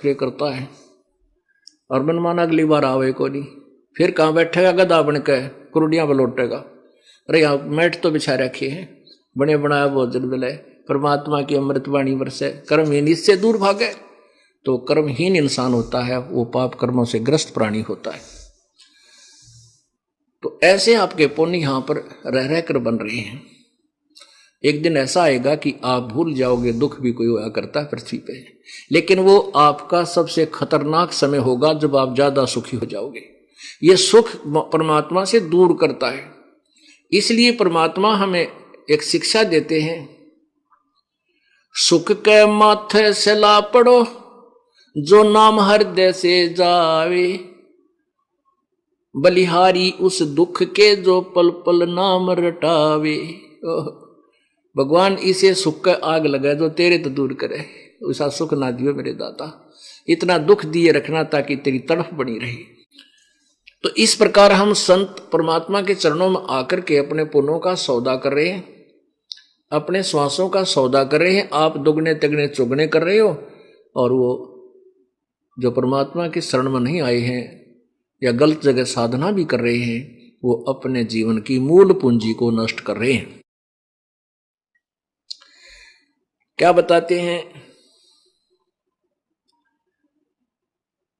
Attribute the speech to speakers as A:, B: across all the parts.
A: फिर करता है और मनमाना अगली बार आवे को नहीं, फिर कहाँ बैठेगा गधा बन के कुरुडियां पर लौटेगा। अरे यहाँ मैट तो बिछा रखी है, बने बनाया भोजन मिले, परमात्मा की अमृतवाणी बरसे, कर्महीन इससे दूर भागे। तो कर्महीन इंसान होता है वो पाप कर्मों से ग्रस्त प्राणी होता है। तो ऐसे आपके पुण्य यहां पर रह रहकर बन रहे हैं। एक दिन ऐसा आएगा कि आप भूल जाओगे दुख भी कोई हुआ करता है पृथ्वी पे, लेकिन वो आपका सबसे खतरनाक समय होगा जब आप ज्यादा सुखी हो जाओगे। ये सुख परमात्मा से दूर करता है। इसलिए परमात्मा हमें एक शिक्षा देते हैं, सुख के माथे से ला पड़ो जो नाम हृदय से जावे, बलिहारी उस दुख के जो पल पल नाम रटावे। भगवान इसे सुख का आग लगाए जो तेरे तो दूर करे, ऐसा सुख ना दियो मेरे दाता, इतना दुख दिए रखना ताकि तेरी तड़फ बनी रहे। तो इस प्रकार हम संत परमात्मा के चरणों में आकर के अपने पुण्यों का सौदा कर रहे हैं, अपने श्वासों का सौदा कर रहे हैं। आप दुगने तिगने चुगने कर रहे हो, और वो जो परमात्मा के शरण में नहीं आए हैं या गलत जगह साधना भी कर रहे हैं, वो अपने जीवन की मूल पूंजी को नष्ट कर रहे हैं। क्या बताते हैं,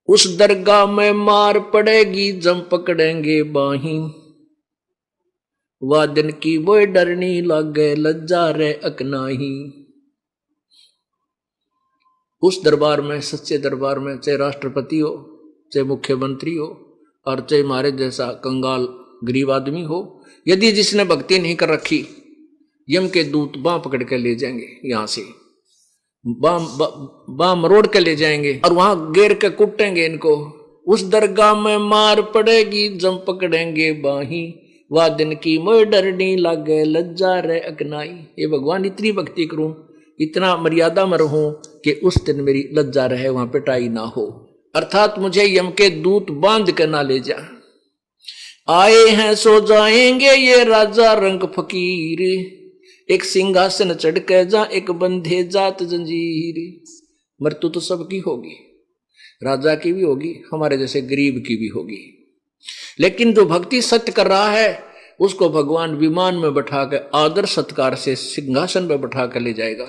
A: उस दरगाह में मार पड़ेगी जम पकड़ेंगे बाही, वह दिन की वो डरनी लागे लज्जा रे अकनाही। उस दरबार में, सच्चे दरबार में, चाहे राष्ट्रपति हो, चाहे मुख्यमंत्री हो, और चाहे हमारे जैसा कंगाल गरीब आदमी हो, यदि जिसने भक्ति नहीं कर रखी, यम के दूत बांह पकड़ के ले जाएंगे, यहां से बांह मरोड़ के ले जाएंगे और वहां घेर के कुटेंगे इनको। उस दरगाह में मार पड़ेगी जम पकड़ेंगे बाही, वह दिन की मोह डरनी लागे लज्जा रे अकनाई। ये भगवान इतनी भक्ति करूं, इतना मर्यादा में रहूं कि उस दिन मेरी लज्जा रहे, वहां पिटाई ना हो, अर्थात मुझे यम के दूत बांध के ना ले जा। आए हैं सो जाएंगे ये राजा रंग फकीर, एक सिंहासन चढ़ के जा एक बंधे जात जंजीर। मृत्यु तो सबकी होगी, राजा की भी होगी, हमारे जैसे गरीब की भी होगी, लेकिन जो भक्ति सत्य कर रहा है उसको भगवान विमान में बैठा के आदर सत्कार से सिंहासन पर बैठा कर ले जाएगा,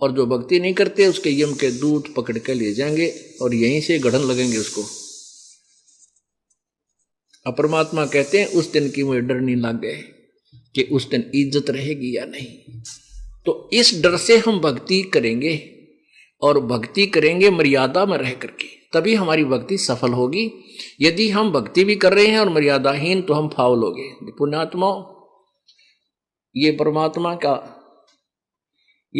A: और जो भक्ति नहीं करते उसके यम के दूत पकड़ के ले जाएंगे और यहीं से गढ़न लगेंगे उसको। परमात्मा कहते हैं उस दिन की मुझे डर नहीं लग गए कि उस दिन इज्जत रहेगी या नहीं। तो इस डर से हम भक्ति करेंगे, और भक्ति करेंगे मर्यादा में रह करके, तभी हमारी भक्ति सफल होगी। यदि हम भक्ति भी कर रहे हैं और मर्यादाहीन, तो हम फाउल हो गए। पुण्यात्मा, ये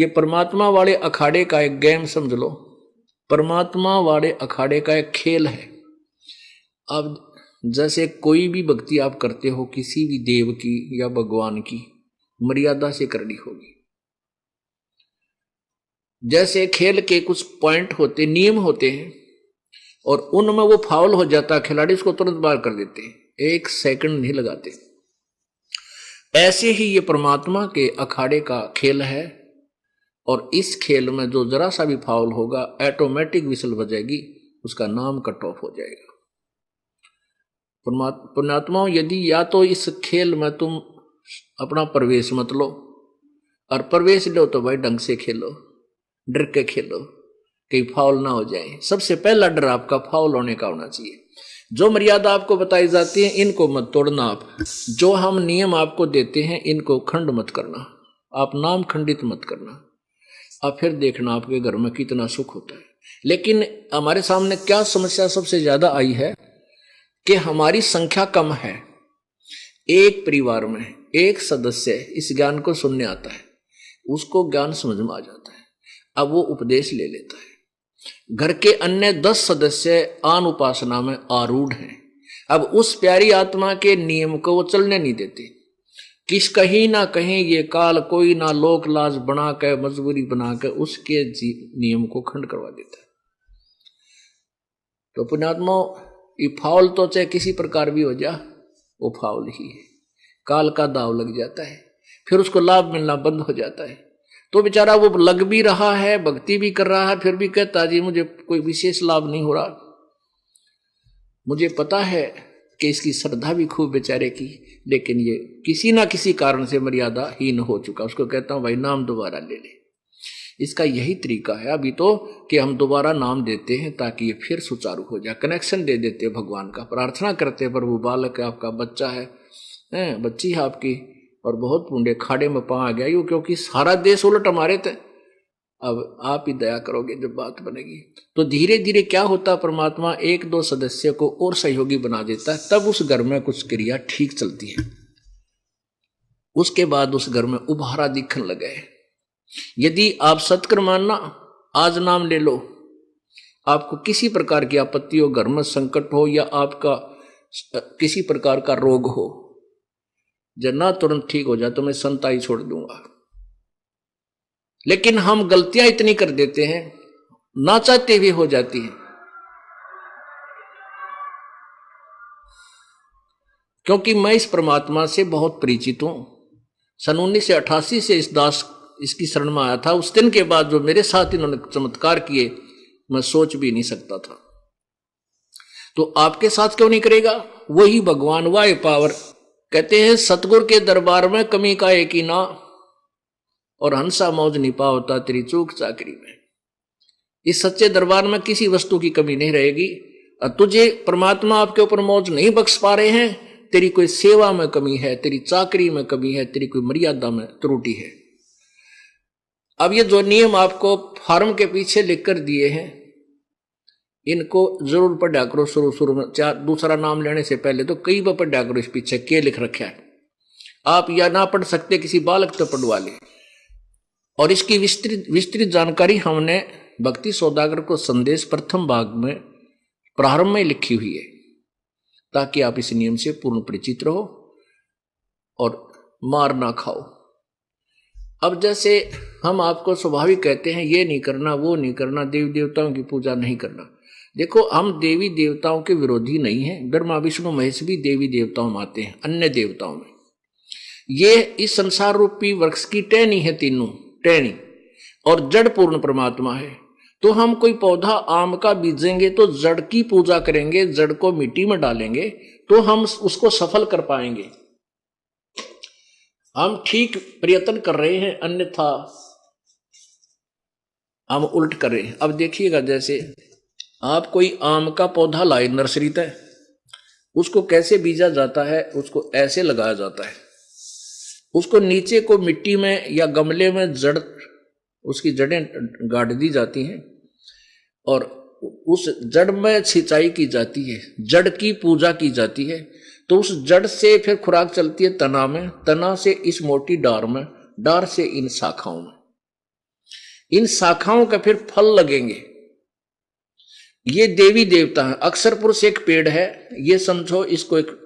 A: परमात्मा वाले अखाड़े का एक गेम समझ लो, परमात्मा वाले अखाड़े का एक खेल है। अब जैसे कोई भी भक्ति आप करते हो किसी भी देव की या भगवान की, मर्यादा से करनी होगी। जैसे खेल के कुछ पॉइंट होते, नियम होते हैं, और उनमें वो फाउल हो जाता है, खिलाड़ी उसको तुरंत बाहर कर देते हैं, एक सेकंड नहीं लगाते। ऐसे ही ये परमात्मा के अखाड़े का खेल है, और इस खेल में जो जरा सा भी फाउल होगा ऑटोमेटिक विसल बजेगी, उसका नाम कट ऑफ हो जाएगा। पुण्यात्मा, यदि या तो इस खेल में तुम अपना प्रवेश मत लो, और प्रवेश लो तो भाई ढंग से खेलो, डर के खेलो, कहीं फाउल ना हो जाए। सबसे पहला डर आपका फाउल होने का होना चाहिए। जो मर्यादा आपको बताई जाती है इनको मत तोड़ना आप, जो हम नियम आपको देते हैं इनको खंड मत करना, आप नाम खंडित मत करना। अब फिर देखना आपके घर में कितना सुख होता है। लेकिन हमारे सामने क्या समस्या सबसे ज्यादा आई है कि हमारी संख्या कम है। एक परिवार में एक सदस्य इस ज्ञान को सुनने आता है, उसको ज्ञान समझ में आ जाता है, अब वो उपदेश ले लेता है। घर के अन्य 10 सदस्य आन उपासना में आरूढ़ हैं, अब उस प्यारी आत्मा के नियम को वो चलने नहीं देते। किस कहीं ना कहीं ये काल कोई ना लोक लाज बना के, मजबूरी बना के उसके नियम को खंड करवा देता है। तो पुण्यात्मा, ये फाउल तो चाहे किसी प्रकार भी हो जा, वो फाउल ही है, काल का दाव लग जाता है, फिर उसको लाभ मिलना बंद हो जाता है। तो बेचारा वो लग भी रहा है, भक्ति भी कर रहा है, फिर भी कहता जी मुझे कोई विशेष लाभ नहीं हो रहा। मुझे पता है कि इसकी श्रद्धा भी खूब बेचारे की, लेकिन ये किसी ना किसी कारण से मर्यादाहीन हो चुका। उसको कहता हूं भाई नाम दोबारा ले ले। इसका यही तरीका है अभी तो कि हम दोबारा नाम देते हैं ताकि ये फिर सुचारू हो जाए। कनेक्शन दे देते हैं भगवान का, प्रार्थना करते हैं प्रभु बालक है आपका, बच्चा है बच्ची है आपकी, और बहुत पुण्य खाड़े में पा आ गया यूं, क्योंकि सारा देश उलट हमारे थे। अब आप ही दया करोगे जब बात बनेगी। तो धीरे धीरे क्या होता, परमात्मा एक दो सदस्य को और सहयोगी बना देता है, तब उस घर में कुछ क्रिया ठीक चलती है। उसके बाद उस घर में उभारा दिखने लगे। यदि आप सत्कर्म मानना, आज नाम ले लो, आपको किसी प्रकार की आपत्ति हो, घर में संकट हो या आपका किसी प्रकार का रोग हो, जब ना तुरंत ठीक हो जाए तो मैं संताई छोड़ दूंगा। लेकिन हम गलतियां इतनी कर देते हैं, ना चाहते हुए हो जाती हैं, क्योंकि मैं इस परमात्मा से बहुत परिचित हूं। सन 1988 से इस दास इसकी शरण में आया था। उस दिन के बाद जो मेरे साथ इन्होंने चमत्कार किए, मैं सोच भी नहीं सकता था। तो आपके साथ क्यों नहीं करेगा? वही भगवान, वही पावर। कहते हैं सतगुरु के दरबार में कमी का एक ही ना, और हंसा मौज नहीं पावता तेरी चूक चाकरी में। इस सच्चे दरबार में किसी वस्तु की कमी नहीं रहेगी। और तुझे परमात्मा आपके ऊपर मौज नहीं बख्श पा रहे हैं, तेरी कोई सेवा में कमी है, तेरी चाकरी में कमी है, तेरी कोई मर्यादा में त्रुटि है। अब ये जो नियम आपको फार्म के पीछे लिखकर दिए हैं, इनको जरूर पढ़ा करो। शुरू में दूसरा नाम लेने से पहले तो कई बार पढ़ा करो इस पीछे क्या लिख रखा है। आप या ना पढ़ सकते, किसी बालक तो पढ़वा ले। और इसकी विस्तृत जानकारी हमने भक्ति सौदागर को संदेश प्रथम भाग में प्रारंभ में लिखी हुई है, ताकि आप इस नियम से पूर्ण परिचित रहो और मार ना खाओ। अब जैसे हम आपको स्वाभाविक कहते हैं ये नहीं करना, वो नहीं करना, देवी देवताओं की पूजा नहीं करना। देखो, हम देवी देवताओं के विरोधी नहीं हैं। ब्रह्मा विष्णु महेश भी देवी देवताओं में आते हैं, अन्य देवताओं में। ये इस संसार रूपी वृक्ष की टहनी है, तीनों टहनी, और जड़ पूर्ण परमात्मा है। तो हम कोई पौधा आम का बीजेंगे तो जड़ की पूजा करेंगे, जड़ को मिट्टी में डालेंगे तो हम उसको सफल कर पाएंगे। हम ठीक प्रयत्न कर रहे हैं, अन्यथा हम उल्ट कर रहे हैं। अब देखिएगा, जैसे आप कोई आम का पौधा लाए नर्सरी तक, उसको कैसे बीजा जाता है? उसको ऐसे लगाया जाता है, उसको नीचे को मिट्टी में या गमले में जड़, उसकी जड़ें गाड़ दी जाती हैं और उस जड़ में सिंचाई की जाती है, जड़ की पूजा की जाती है। तो उस जड़ से फिर खुराक चलती है तना में, तना से इस मोटी डार में, डार से इन शाखाओं में, इन शाखाओं का फिर फल लगेंगे। ये देवी देवता है। अक्षर पुरुष एक पेड़ है, ये समझो इसको एक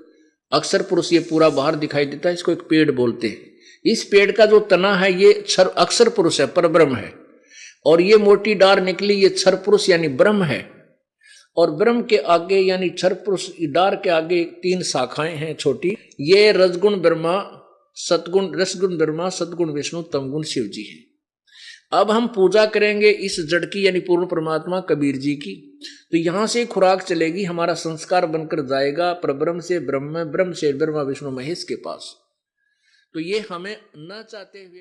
A: अक्षर पुरुष, ये पूरा बाहर दिखाई देता है, इसको एक पेड़ बोलते हैं। इस पेड़ का जो तना है ये अक्षर पुरुष है, परब्रह्म है। और ये मोटी डार निकली, ये क्षर पुरुष यानी ब्रह्म है। और ब्रह्म के आगे यानी क्षर पुरुष डार के आगे 3 शाखाएं हैं छोटी, ये रजगुण ब्रह्मा, सतगुण रसगुण ब्रह्मा, सतगुण विष्णु, तमगुण शिव जी है। अब हम पूजा करेंगे इस जड़ की यानी पूर्ण परमात्मा कबीर जी की। तो यहां से खुराक चलेगी, हमारा संस्कार बनकर जाएगा परब्रह्म से ब्रह्म, ब्रह्म से ब्रह्मा विष्णु महेश के पास। तो ये हमें न चाहते हुए